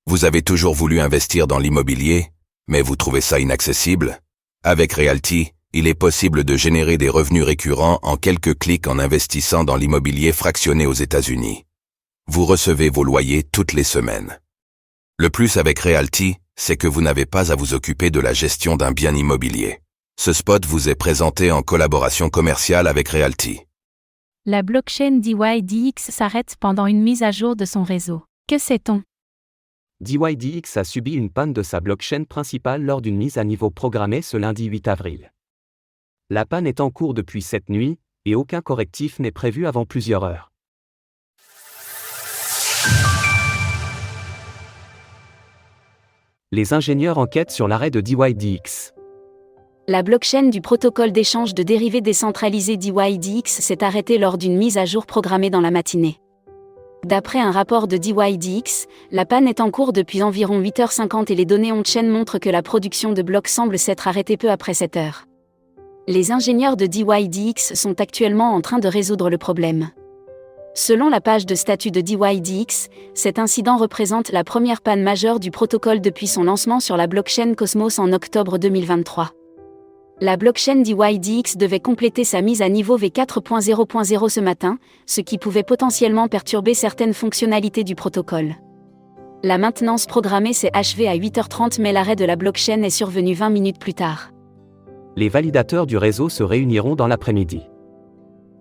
Vous avez toujours voulu investir dans l'immobilier, mais vous trouvez ça inaccessible? Avec Realty, il est possible de générer des revenus récurrents en quelques clics en investissant dans l'immobilier fractionné aux États-Unis. Vous recevez vos loyers toutes les semaines. Le plus avec Realty, c'est que vous n'avez pas à vous occuper de la gestion d'un bien immobilier. Ce spot vous est présenté en collaboration commerciale avec Realty. La blockchain DYDX s'arrête pendant une mise à jour de son réseau. Que sait-on? DYDX a subi une panne de sa blockchain principale lors d'une mise à niveau programmée ce lundi 8 avril. La panne est en cours depuis cette nuit, et aucun correctif n'est prévu avant plusieurs heures. Les ingénieurs enquêtent sur l'arrêt de DYDX. La blockchain du protocole d'échange de dérivés décentralisé DYDX s'est arrêtée lors d'une mise à jour programmée dans la matinée. D'après un rapport de DYDX, la panne est en cours depuis environ 8h50 et les données on-chain montrent que la production de blocs semble s'être arrêtée peu après 7 heures. Les ingénieurs de DYDX sont actuellement en train de résoudre le problème. Selon la page de statut de DYDX, cet incident représente la première panne majeure du protocole depuis son lancement sur la blockchain Cosmos en octobre 2023. La blockchain DYDX devait compléter sa mise à niveau V4.0.0 ce matin, ce qui pouvait potentiellement perturber certaines fonctionnalités du protocole. La maintenance programmée s'est achevée à 8h30 mais l'arrêt de la blockchain est survenu 20 minutes plus tard. Les validateurs du réseau se réuniront dans l'après-midi.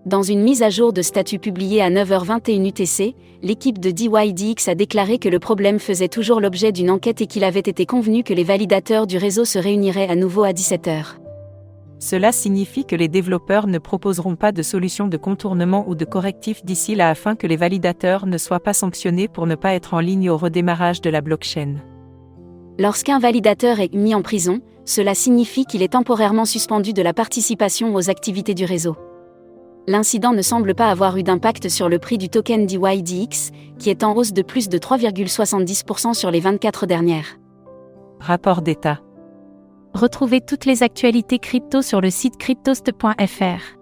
Dans une mise à jour de statut publiée à 9h21 UTC, l'équipe de DYDX a déclaré que le problème faisait toujours l'objet d'une enquête et qu'il avait été convenu que les validateurs du réseau se réuniraient à nouveau à 17h. Cela signifie que les développeurs ne proposeront pas de solution de contournement ou de correctif d'ici là afin que les validateurs ne soient pas sanctionnés pour ne pas être en ligne au redémarrage de la blockchain. Lorsqu'un validateur est mis en prison, cela signifie qu'il est temporairement suspendu de la participation aux activités du réseau. L'incident ne semble pas avoir eu d'impact sur le prix du token DYDX, qui est en hausse de plus de 3,70% sur les 24 dernières. Rapport d'État. Retrouvez toutes les actualités crypto sur le site cryptost.fr.